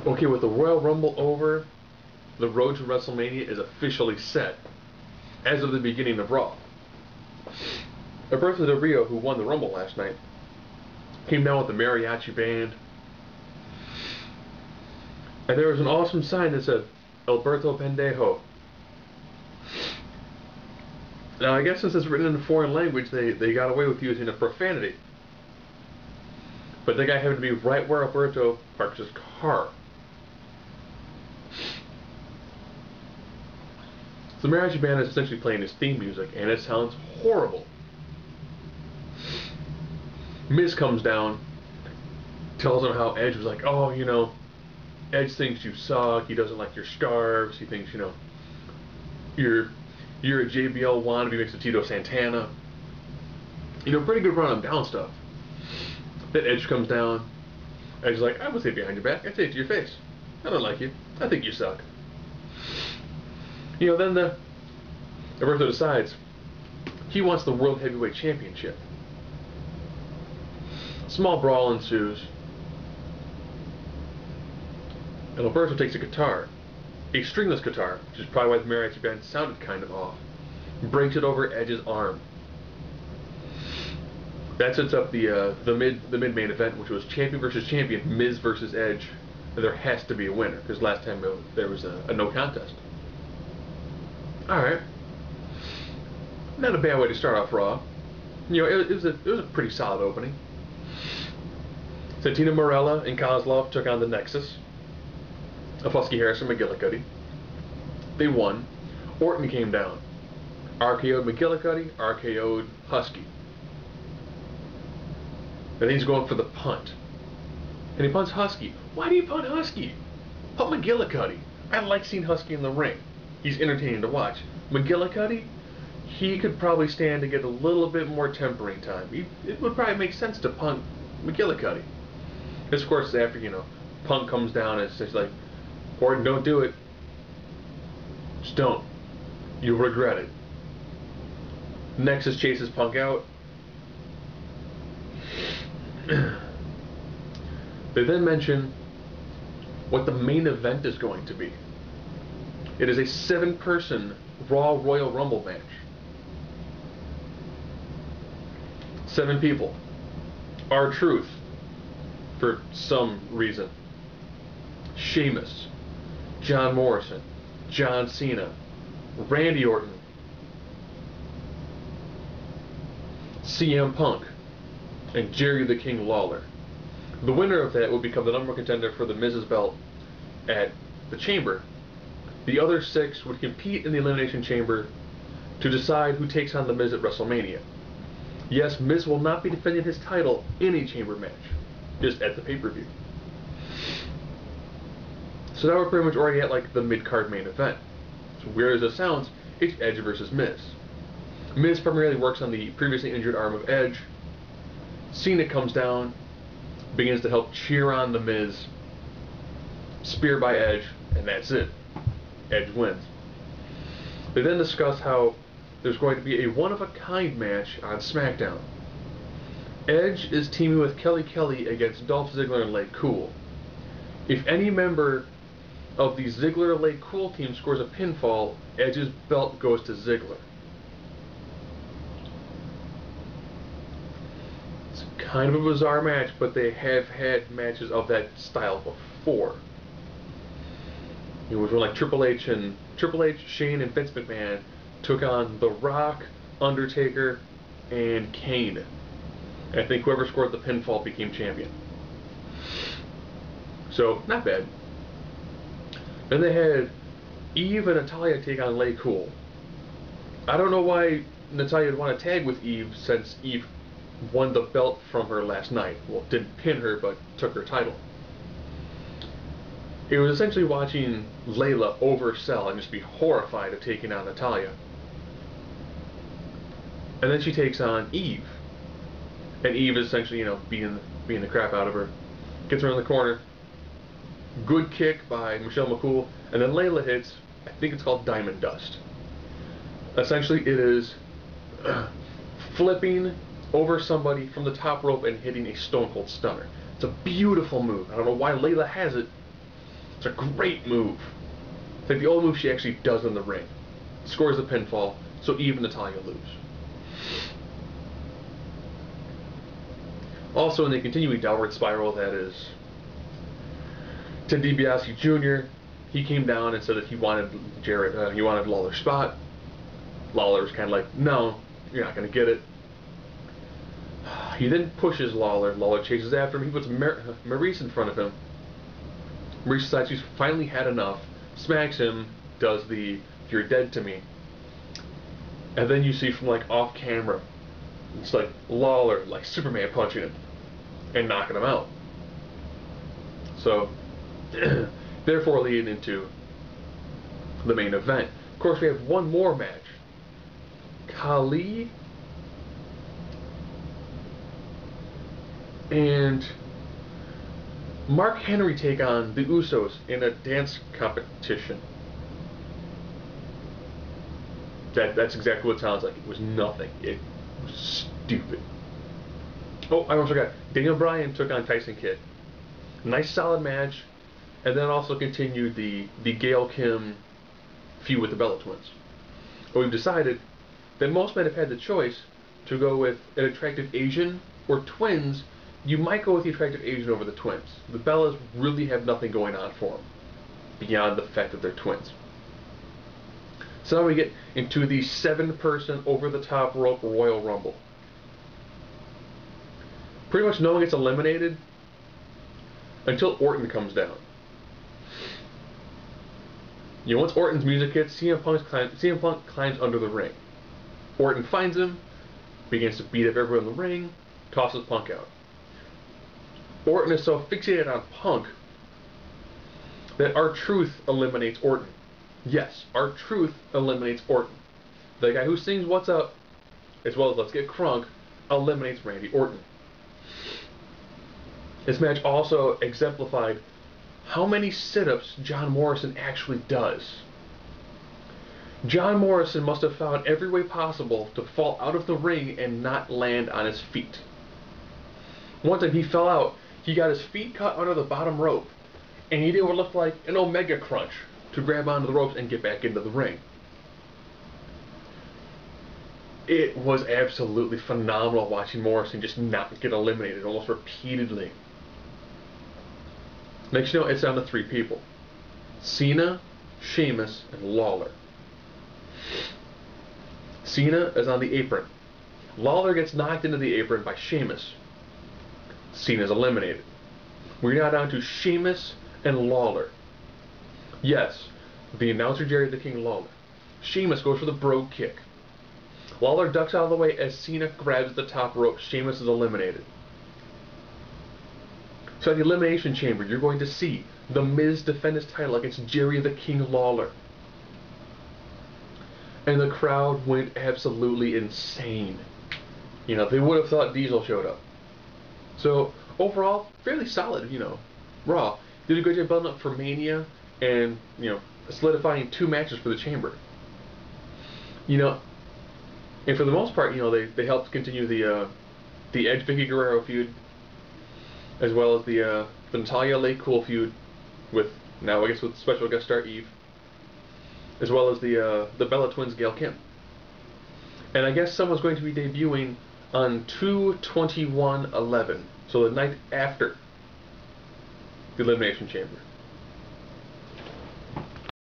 Okay, with the Royal Rumble over, the road to WrestleMania is officially set as of the beginning of Raw. Alberto Del Rio, who won the Rumble last night, came down with the mariachi band, and there was an awesome sign that said Alberto Pendejo. Now, I guess since it's written in a foreign language, they got away with using a profanity. But the guy happened to be right where Alberto parks his car. So the mariachi band is essentially playing his theme music, and it sounds horrible. Miz comes down, tells him how Edge was like, oh, Edge thinks you suck, he doesn't like your scarves, he thinks, you're a JBL wannabe mixed with Tito Santana. Pretty good run on down stuff. Then Edge comes down, Edge's like, I would say behind your back, I'd say it to your face. I don't like you. I think you suck. Then Alberto decides he wants the World Heavyweight Championship. Small brawl ensues, and Alberto takes a guitar, a stringless guitar, which is probably why the mariachi band sounded kind of off, breaks it over Edge's arm. That sets up the mid main event, which was champion versus champion, Miz versus Edge, and there has to be a winner because last time there was a no contest. All right, not a bad way to start off Raw. It was a pretty solid opening. Santino Marella and Kozlov took on the Nexus of Husky Harris and McGillicuddy. They won. Orton came down. RKO'd McGillicuddy, RKO'd Husky. And he's going for the punt. And he punts Husky. Why do you punt Husky? Punt McGillicuddy. I like seeing Husky in the ring. He's entertaining to watch. McGillicuddy, he could probably stand to get a little bit more tempering time. It would probably make sense to punt McGillicuddy. This, of course, after, Punk comes down and it's just like, Orton, don't do it. Just don't. You'll regret it. Nexus chases Punk out. They then mention what the main event is going to be. It is a 7-person Raw Royal Rumble match. 7 people. R-Truth, for some reason. Sheamus, John Morrison, John Cena, Randy Orton, CM Punk, and Jerry the King Lawler. The winner of that would become the #1 contender for the Miz's belt at the Chamber. The other 6 would compete in the Elimination Chamber to decide who takes on the Miz at WrestleMania. Yes, Miz will not be defending his title in a Chamber match, just at the pay-per-view. So now we're pretty much already at like the mid-card main event. So weird as it sounds, it's Edge versus Miz. Miz primarily works on the previously injured arm of Edge. Cena comes down, begins to help cheer on the Miz. Spear by Edge, and that's it. Edge wins. They then discuss how there's going to be a one-of-a-kind match on SmackDown. Edge is teaming with Kelly Kelly against Dolph Ziggler and Lay Cool. If any member of the Ziggler-Lay Cool team scores a pinfall, Edge's belt goes to Ziggler. It's kind of a bizarre match, but they have had matches of that style before. It was when like Triple H, Shane, and Vince McMahon took on The Rock, Undertaker, and Kane. And I think whoever scored the pinfall became champion. So, not bad. Then they had Eve and Natalya take on Lay Cool. I don't know why Natalya would want to tag with Eve since Eve won the belt from her last night. Well, didn't pin her, but took her title. It was essentially watching Layla oversell and just be horrified of taking on Natalya. And then she takes on Eve. And Eve is essentially, beating the crap out of her. Gets her in the corner. Good kick by Michelle McCool. And then Layla hits, I think it's called Diamond Dust. Essentially, it is flipping over somebody from the top rope and hitting a Stone Cold Stunner. It's a beautiful move. I don't know why Layla has it, It's a great move. It's like the only move she actually does in the ring. Scores the pinfall, so even Natalya lose. Also, in the continuing downward spiral that is Ted DiBiase Jr., he came down and said that he wanted he wanted Lawler's spot. Lawler was kind of like, no, you're not going to get it. He then pushes Lawler. Lawler chases after him. He puts Maryse in front of him. Maryse decides she's finally had enough, smacks him, does the "you're dead to me," and then you see from like off camera, it's like Lawler like Superman punching him and knocking him out. So, therefore leading into the main event. Of course, we have one more match. Khali and Mark Henry take on the Usos in a dance competition. That's exactly what it sounds like. It was nothing. It was stupid. Oh, I almost forgot. Daniel Bryan took on Tyson Kidd. Nice solid match, and then also continued the Gail Kim feud with the Bella Twins. But we've decided that most men have had the choice to go with an attractive Asian or twins. You might go with the attractive Asian over the twins. The Bellas really have nothing going on for them beyond the fact that they're twins. So now we get into the 7-person over-the-top rope Royal Rumble. Pretty much no one gets eliminated until Orton comes down. You know, once Orton's music hits, CM Punk climbs under the ring. Orton finds him, begins to beat up everyone in the ring, tosses Punk out. Orton is so fixated on Punk that R-Truth eliminates Orton. Yes, R-Truth eliminates Orton. The guy who sings "What's Up," as well as "Let's Get Crunk," eliminates Randy Orton. This match also exemplified how many sit-ups John Morrison actually does. John Morrison must have found every way possible to fall out of the ring and not land on his feet. One time he fell out, he got his feet caught under the bottom rope, and he did what looked like an Omega Crunch to grab onto the ropes and get back into the ring. It was absolutely phenomenal watching Morrison just not get eliminated almost repeatedly. Next you know, it's down to 3 people. Cena, Sheamus, and Lawler. Cena is on the apron. Lawler gets knocked into the apron by Sheamus. Cena's eliminated. We're now down to Sheamus and Lawler. Yes, the announcer Jerry the King Lawler. Sheamus goes for the Brogue Kick. Lawler ducks out of the way as Cena grabs the top rope. Sheamus is eliminated. So at the Elimination Chamber, you're going to see The Miz defend his title against Jerry the King Lawler. And the crowd went absolutely insane. You know, they would have thought Diesel showed up. So, overall, fairly solid, you know. Raw did a good job building up for Mania and, you know, solidifying 2 matches for the Chamber. You know, and for the most part, you know, they helped continue the Edge Vicky Guerrero feud, as well as the Natalya Lake Cool feud with, now I guess with special guest star Eve, as well as the Bella Twins Gail Kim. And I guess someone's going to be debuting on 2/21/11, so the night after the Elimination Chamber.